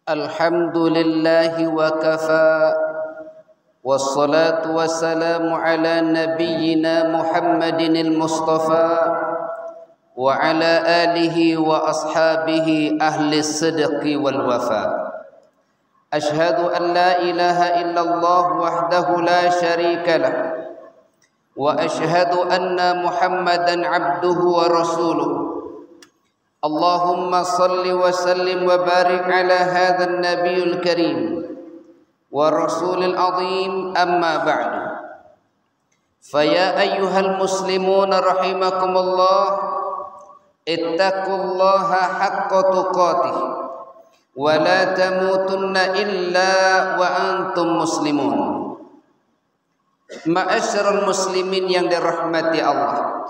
الحمد لله وكفى والصلاة والسلام على نبينا محمد المصطفى وعلى آله وأصحابه أهل الصدق والوفاء. أشهد أن لا إله إلا الله وحده لا شريك له وأشهد أن محمدا عبده ورسوله. اللهم صل وسلم وبارك على هذا النبي الكريم والرسول العظيم. أما بعد، فيا أيها المسلمون رحمكم الله، اتقوا الله حق تقاته ولا تموتن إلا وأنتم مسلمون. Ma'asyiral muslimin yang dirahmati Allah,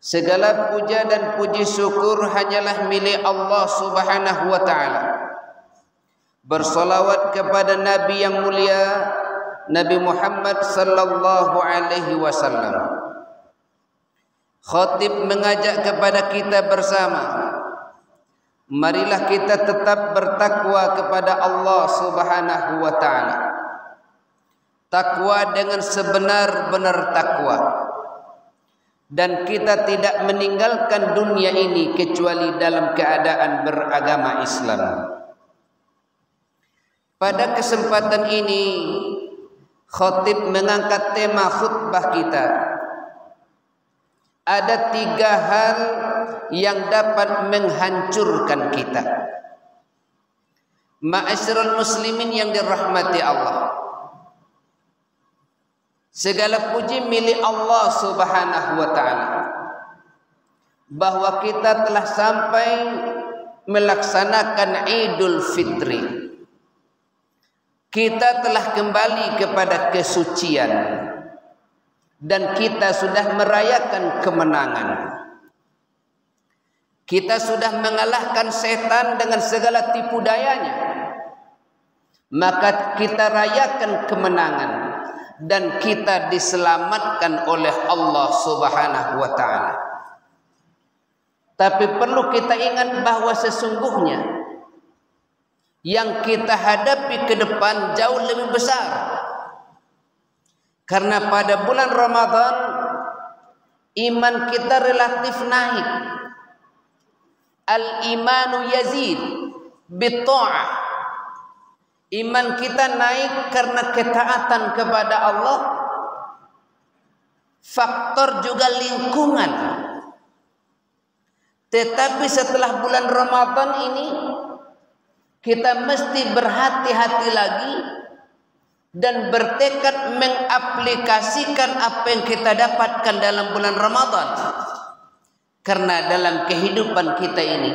segala puja dan puji syukur hanyalah milik Allah Subhanahu wa ta'ala. Bersolawat kepada Nabi yang mulia, Nabi Muhammad sallallahu alaihi wasallam. Khatib mengajak kepada kita bersama, marilah kita tetap bertakwa kepada Allah Subhanahu wa ta'ala. Takwa dengan sebenar-benar takwa. Dan kita tidak meninggalkan dunia ini kecuali dalam keadaan beragama Islam. Pada kesempatan ini, khatib mengangkat tema khutbah kita. Ada 3 hal yang dapat menghancurkan kita. Ma'asyiral muslimin yang dirahmati Allah, segala puji milik Allah Subhanahu wa ta'ala, bahwa kita telah sampai melaksanakan Idul Fitri. Kita telah kembali kepada kesucian dan kita sudah merayakan kemenangan. Kita sudah mengalahkan setan dengan segala tipu dayanya. Maka kita rayakan kemenangan dan kita diselamatkan oleh Allah Subhanahu wa ta'ala. Tapi perlu kita ingat bahwa sesungguhnya yang kita hadapi ke depan jauh lebih besar. Karena pada bulan Ramadan iman kita relatif naik. Al-imanu yazid bit-ta'ah. Iman kita naik karena ketaatan kepada Allah. Faktor juga lingkungan. Tetapi setelah bulan Ramadan ini, kita mesti berhati-hati lagi dan bertekad mengaplikasikan apa yang kita dapatkan dalam bulan Ramadan. Karena dalam kehidupan kita ini,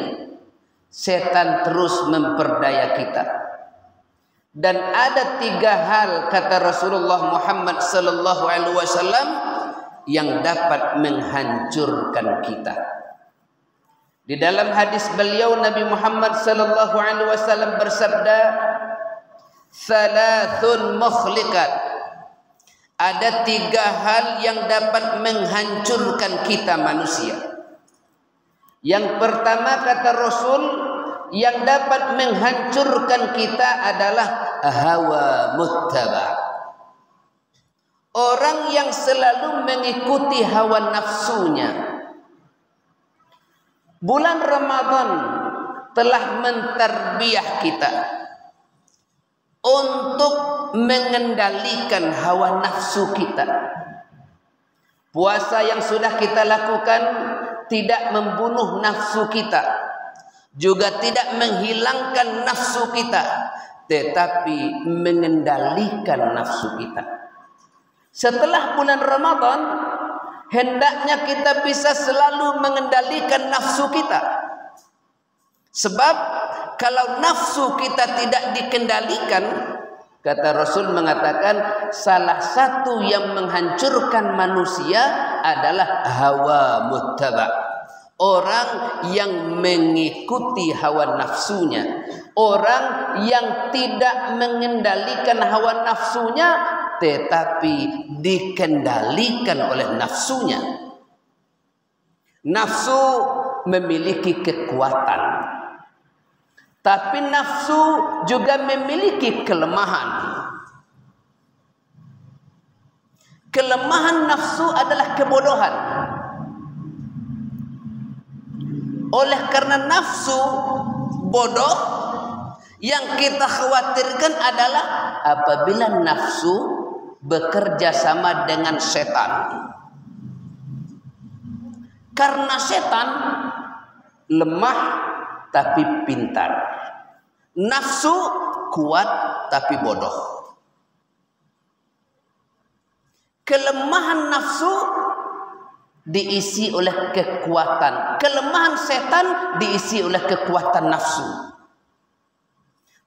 setan terus memperdaya kita. Dan ada 3 hal, kata Rasulullah Muhammad sallallahu alaihi wasallam, yang dapat menghancurkan kita. Di dalam hadis beliau, Nabi Muhammad sallallahu alaihi wasallam bersabda, "Thalathun mukhliqat." Ada 3 hal yang dapat menghancurkan kita manusia. Yang pertama, kata Rasul, yang dapat menghancurkan kita adalah hawa muttaba. Orang yang selalu mengikuti hawa nafsunya. Bulan Ramadan telah mentarbiyah kita untuk mengendalikan hawa nafsu kita. Puasa yang sudah kita lakukan tidak membunuh nafsu kita, juga tidak menghilangkan nafsu kita, tetapi mengendalikan nafsu kita. Setelah bulan Ramadan, hendaknya kita bisa selalu mengendalikan nafsu kita. Sebab kalau nafsu kita tidak dikendalikan, kata Rasul mengatakan, salah satu yang menghancurkan manusia adalah hawa muttaba. Orang yang mengikuti hawa nafsunya, orang yang tidak mengendalikan hawa nafsunya, tetapi dikendalikan oleh nafsunya. Nafsu memiliki kekuatan. Tapi nafsu juga memiliki kelemahan. Kelemahan nafsu adalah kebodohan. Oleh karena nafsu bodoh, yang kita khawatirkan adalah apabila nafsu bekerja sama dengan setan. Karena setan lemah tapi pintar. Nafsu kuat tapi bodoh. Kelemahan nafsu diisi oleh kekuatan. Kelemahan setan diisi oleh kekuatan nafsu.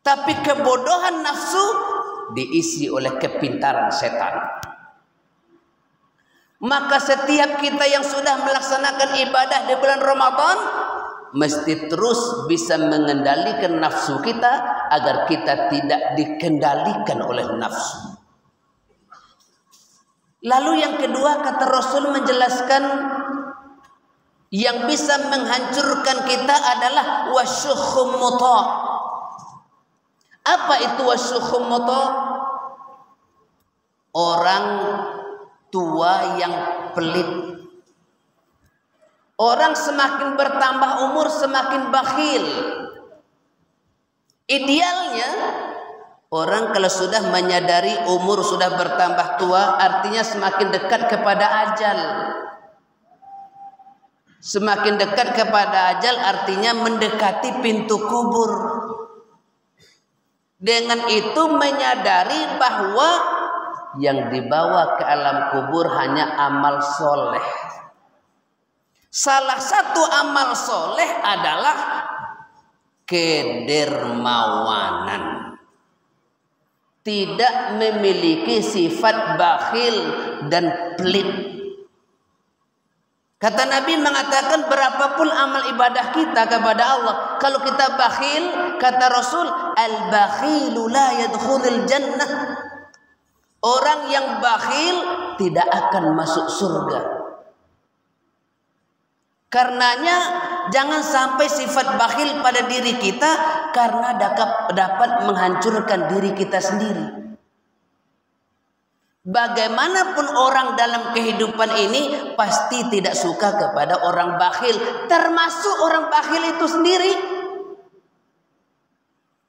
Tapi kebodohan nafsu diisi oleh kepintaran setan. Maka setiap kita yang sudah melaksanakan ibadah di bulan Ramadan mesti terus bisa mengendalikan nafsu kita agar kita tidak dikendalikan oleh nafsu. Lalu yang kedua, kata Rasul menjelaskan yang bisa menghancurkan kita adalah wasyukhum muta'. Apa itu wasyukhum muta'? Orang tua yang pelit. Orang semakin bertambah umur semakin bakhil. Idealnya orang kalau sudah menyadari umur sudah bertambah tua, artinya semakin dekat kepada ajal. Semakin dekat kepada ajal artinya mendekati pintu kubur. Dengan itu menyadari bahwa yang dibawa ke alam kubur hanya amal soleh. Salah satu amal soleh adalah kedermawanan. Tidak memiliki sifat bakhil dan pelit. Kata Nabi mengatakan berapapun amal ibadah kita kepada Allah, kalau kita bakhil, kata Rasul, al-bakhilu la yadkhulul jannah. Orang yang bakhil tidak akan masuk surga. Karenanya jangan sampai sifat bakhil pada diri kita karena dapat menghancurkan diri kita sendiri. Bagaimanapun orang dalam kehidupan ini pasti tidak suka kepada orang bakhil, termasuk orang bakhil itu sendiri.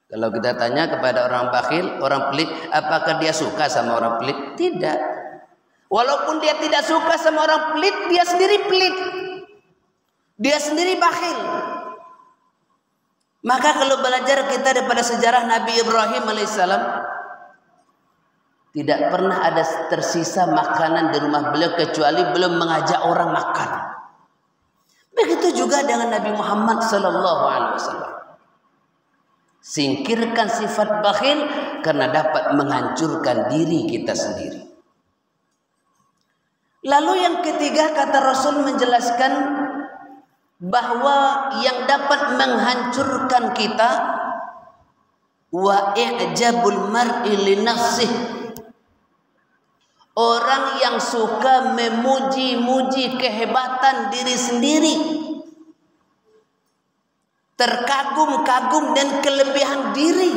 Kalau kita tanya kepada orang bakhil, orang pelit, apakah dia suka sama orang pelit? Tidak. Walaupun dia tidak suka sama orang pelit, dia sendiri pelit. Dia sendiri bakhil. Maka kalau belajar kita daripada sejarah Nabi Ibrahim alaihissalam, tidak pernah ada tersisa makanan di rumah beliau kecuali belum mengajak orang makan. Begitu juga dengan Nabi Muhammad sallallahu alaihi wasallam. Singkirkan sifat bakhil karena dapat menghancurkan diri kita sendiri. Lalu yang ketiga, kata Rasul menjelaskan bahwa yang dapat menghancurkan kita wa i'jabul mar'i li nafsihi, orang yang suka memuji-muji kehebatan diri sendiri, terkagum-kagum dan kelebihan diri.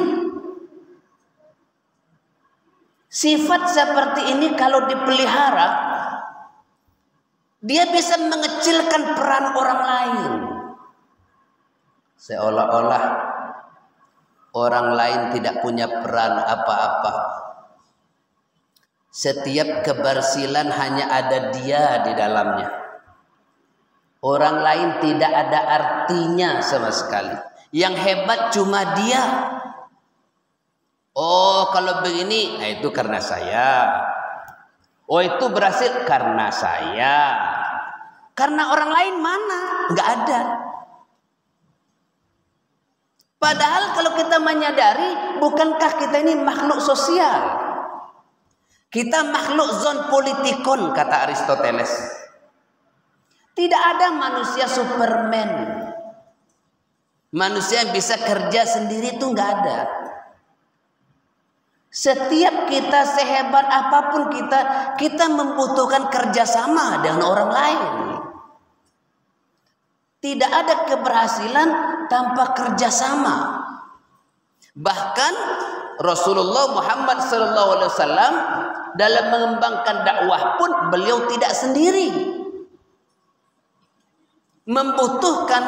Sifat seperti ini kalau dipelihara, dia bisa mengecilkan peran orang lain. Seolah-olah orang lain tidak punya peran apa-apa. Setiap keberhasilan hanya ada dia di dalamnya. Orang lain tidak ada artinya sama sekali. Yang hebat cuma dia. Oh, kalau begini, nah itu karena saya. Oh, itu berhasil karena saya. Karena orang lain mana? Enggak ada. Padahal kalau kita menyadari, bukankah kita ini makhluk sosial? Kita makhluk zon politikon, kata Aristoteles. Tidak ada manusia Superman. Manusia yang bisa kerja sendiri itu enggak ada. Setiap kita sehebat apapun kita membutuhkan kerjasama dengan orang lain. Tidak ada keberhasilan tanpa kerjasama. Bahkan Rasulullah Muhammad SAW dalam mengembangkan dakwah pun beliau tidak sendiri, membutuhkan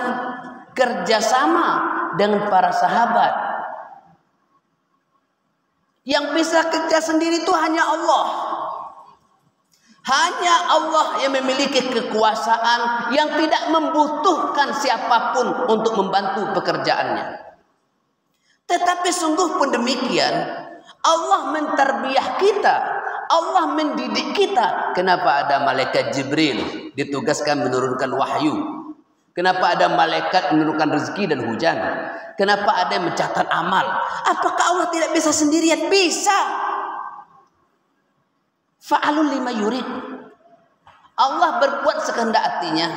kerjasama dengan para sahabat. Yang bisa kerja sendiri itu hanya Allah. Hanya Allah yang memiliki kekuasaan yang tidak membutuhkan siapapun untuk membantu pekerjaannya. Tetapi sungguh pun demikian, Allah mentarbiyah kita, Allah mendidik kita. Kenapa ada malaikat Jibril ditugaskan menurunkan wahyu? Kenapa ada malaikat menurunkan rezeki dan hujan? Kenapa ada yang mencatat amal? Apakah Allah tidak bisa sendirian? Bisa. Fa'alul lima yurid. Allah berbuat sekehendak hatinya.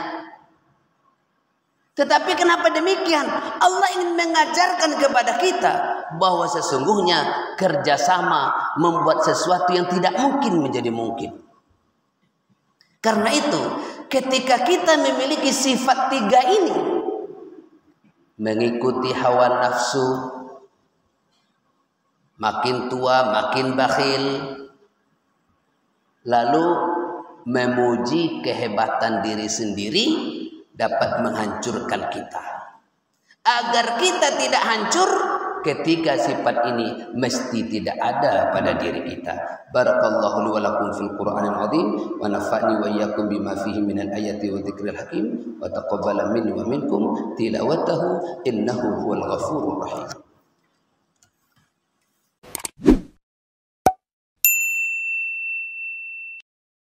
Tetapi kenapa demikian? Allah ingin mengajarkan kepada kita bahwa sesungguhnya kerjasama membuat sesuatu yang tidak mungkin menjadi mungkin. Karena itu, ketika kita memiliki sifat tiga ini, mengikuti hawa nafsu, makin tua makin bakhil, lalu memuji kehebatan diri sendiri, dapat menghancurkan kita. Agar kita tidak hancur, ketiga sifat ini mesti tidak ada pada diri kita. Barakallahu li wa lakum fil Qur'anil azim wa nafa'ni wa iyyakum bima fihi minal ayati wa dzikril hakim wa taqabbala minni wa minkum tilawatahu innahu huwal ghafurur rahim.